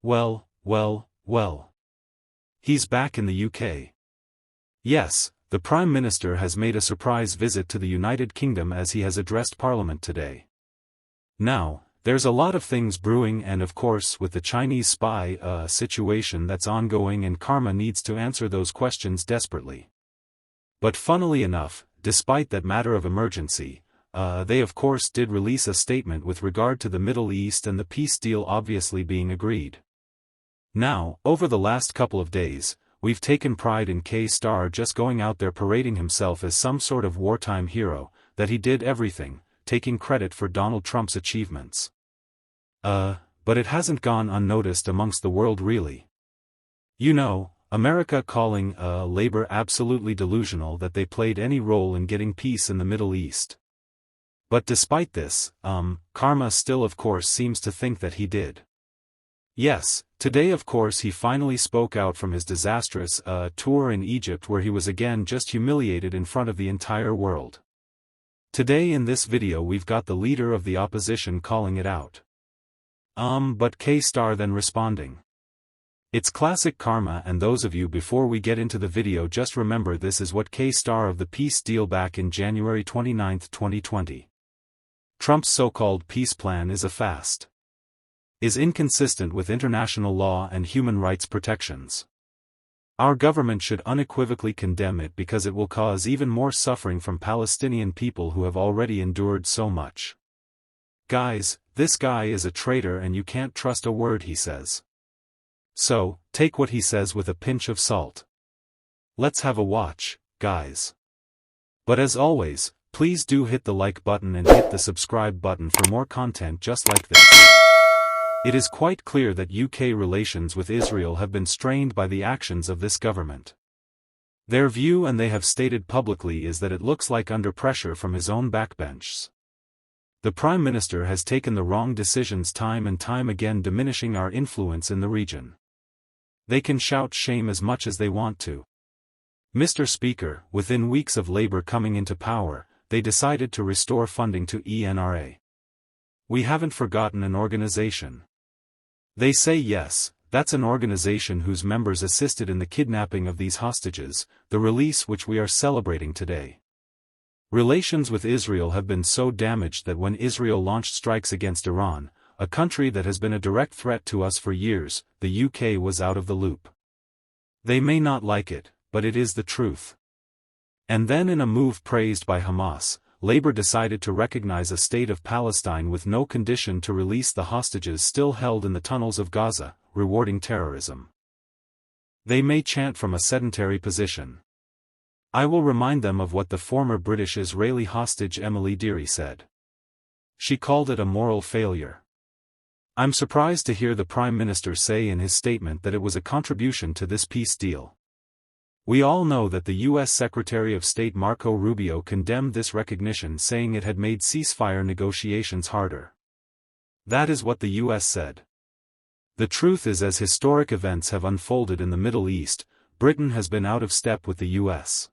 Well. He's back in the UK. Yes, the Prime Minister has made a surprise visit to the United Kingdom as he has addressed Parliament today. Now, there's a lot of things brewing, and of course with the Chinese spy situation that's ongoing, and Karma needs to answer those questions desperately. But funnily enough, despite that matter of emergency, they of course did release a statement with regard to the Middle East and the peace deal obviously being agreed. Now, over the last couple of days, we've taken pride in Keir Starmer just going out there parading himself as some sort of wartime hero, that he did everything, taking credit for Donald Trump's achievements. But it hasn't gone unnoticed amongst the world really. You know, America calling Labour absolutely delusional that they played any role in getting peace in the Middle East. But despite this, Karma still of course seems to think that he did. Yes, today of course he finally spoke out from his disastrous tour in Egypt, where he was again just humiliated in front of the entire world. Today in this video we've got the leader of the opposition calling it out. But Keir Starmer then responding. It's classic Karma, and those of you before we get into the video just remember this is what Keir Starmer of the peace deal back in January 29, 2020. Trump's so-called peace plan is inconsistent with international law and human rights protections. Our government should unequivocally condemn it because it will cause even more suffering from Palestinian people who have already endured so much. Guys, this guy is a traitor and you can't trust a word he says. So, take what he says with a pinch of salt. Let's have a watch, guys. But as always, please do hit the like button and hit the subscribe button for more content just like this. It is quite clear that UK relations with Israel have been strained by the actions of this government. Their view, and they have stated publicly, is that it looks like under pressure from his own backbench. The Prime Minister has taken the wrong decisions time and time again, diminishing our influence in the region. They can shout shame as much as they want to. Mr. Speaker, within weeks of Labour coming into power, they decided to restore funding to ENRA. We haven't forgotten an organization. They say yes, that's an organization whose members assisted in the kidnapping of these hostages, the release which we are celebrating today. Relations with Israel have been so damaged that when Israel launched strikes against Iran, a country that has been a direct threat to us for years, the UK was out of the loop. They may not like it, but it is the truth. And then, in a move praised by Hamas, Labour decided to recognize a state of Palestine with no condition to release the hostages still held in the tunnels of Gaza, rewarding terrorism. They may chant from a sedentary position. I will remind them of what the former British-Israeli hostage Emily Deary said. She called it a moral failure. I'm surprised to hear the Prime Minister say in his statement that it was a contribution to this peace deal. We all know that the U.S. Secretary of State Marco Rubio condemned this recognition, saying it had made ceasefire negotiations harder. That is what the U.S. said. The truth is, as historic events have unfolded in the Middle East, Britain has been out of step with the U.S.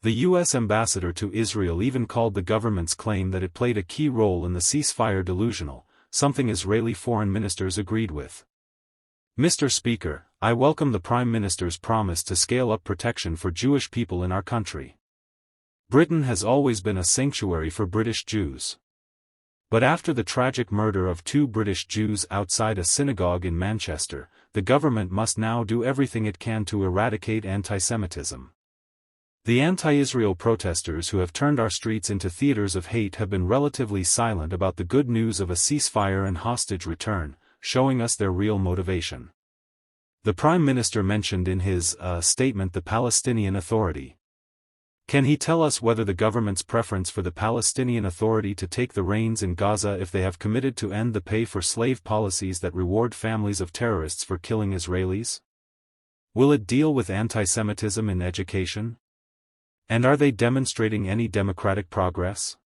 The U.S. ambassador to Israel even called the government's claim that it played a key role in the ceasefire delusional, something Israeli foreign ministers agreed with. Mr. Speaker, I welcome the Prime Minister's promise to scale up protection for Jewish people in our country. Britain has always been a sanctuary for British Jews. But after the tragic murder of 2 British Jews outside a synagogue in Manchester, the government must now do everything it can to eradicate anti-Semitism. The anti-Israel protesters who have turned our streets into theaters of hate have been relatively silent about the good news of a ceasefire and hostage return, showing us their real motivation. The Prime Minister mentioned in his statement the Palestinian Authority. Can he tell us whether the government's preference for the Palestinian Authority to take the reins in Gaza if they have committed to end the pay-for-slave policies that reward families of terrorists for killing Israelis? Will it deal with anti-Semitism in education? And are they demonstrating any democratic progress?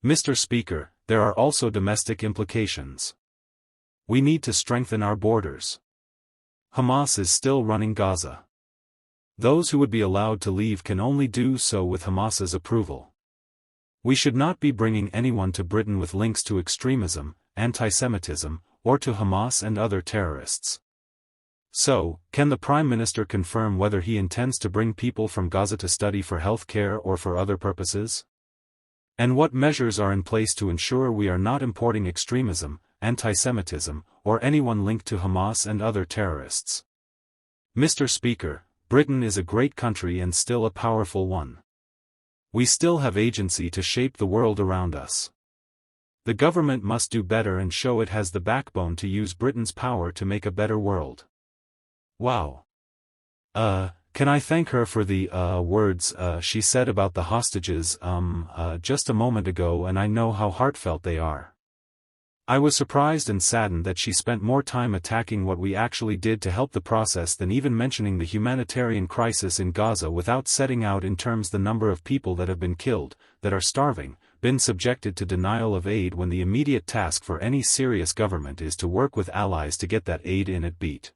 Mr. Speaker, there are also domestic implications. We need to strengthen our borders. Hamas is still running Gaza. Those who would be allowed to leave can only do so with Hamas's approval. We should not be bringing anyone to Britain with links to extremism, anti-Semitism, or to Hamas and other terrorists. So, can the Prime Minister confirm whether he intends to bring people from Gaza to study for health care or for other purposes? And what measures are in place to ensure we are not importing extremism, anti-Semitism, or anyone linked to Hamas and other terrorists? Mr. Speaker, Britain is a great country and still a powerful one. We still have agency to shape the world around us. The government must do better and show it has the backbone to use Britain's power to make a better world. Wow. Can I thank her for the, words, she said about the hostages, just a moment ago, and I know how heartfelt they are. I was surprised and saddened that she spent more time attacking what we actually did to help the process than even mentioning the humanitarian crisis in Gaza without setting out in terms the number of people that have been killed, that are starving, been subjected to denial of aid, when the immediate task for any serious government is to work with allies to get that aid in at beat.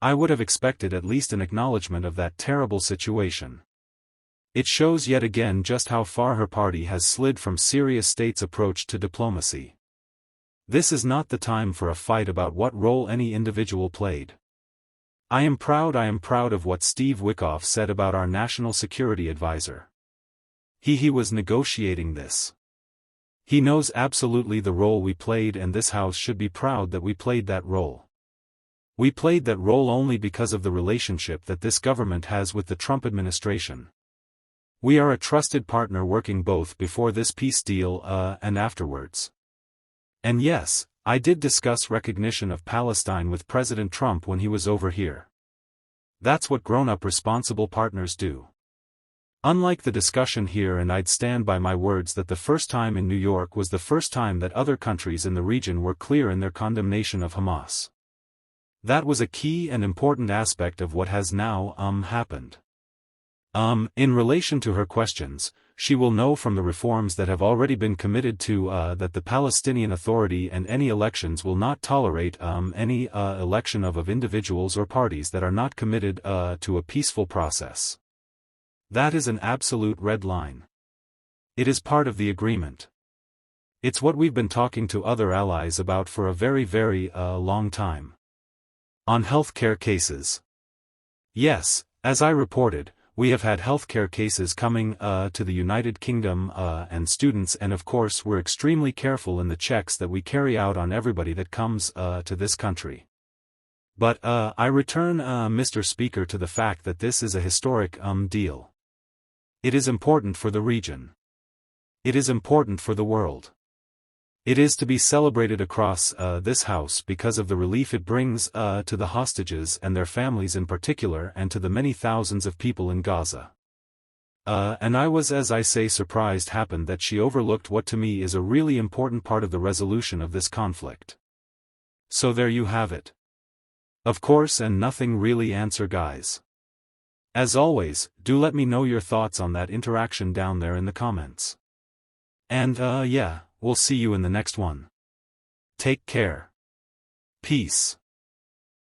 I would have expected at least an acknowledgement of that terrible situation. It shows yet again just how far her party has slid from serious states' approach to diplomacy. This is not the time for a fight about what role any individual played. I am proud of what Steve Witkoff said about our national security advisor. He was negotiating this. He knows absolutely the role we played, and this House should be proud that we played that role. We played that role only because of the relationship that this government has with the Trump administration. We are a trusted partner working both before this peace deal, and afterwards. And yes, I did discuss recognition of Palestine with President Trump when he was over here. That's what grown-up responsible partners do. Unlike the discussion here, and I'd stand by my words that the first time in New York was the first time that other countries in the region were clear in their condemnation of Hamas. That was a key and important aspect of what has now, happened. In relation to her questions, she will know from the reforms that have already been committed to, that the Palestinian Authority and any elections will not tolerate, any, election of individuals or parties that are not committed, to a peaceful process. That is an absolute red line. It is part of the agreement. It's what we've been talking to other allies about for a very, very, long time. On healthcare cases. Yes, as I reported, we have had healthcare cases coming to the United Kingdom and students, and of course we're extremely careful in the checks that we carry out on everybody that comes to this country. But I return, Mr. Speaker, to the fact that this is a historic deal. It is important for the region. It is important for the world. It is to be celebrated across this House because of the relief it brings to the hostages and their families in particular, and to the many thousands of people in Gaza. And I was, as I say, surprised happened that she overlooked what to me is a really important part of the resolution of this conflict. So there you have it. Of course, and nothing really answer, guys. As always, do let me know your thoughts on that interaction down there in the comments. And yeah. We'll see you in the next one. Take care. Peace.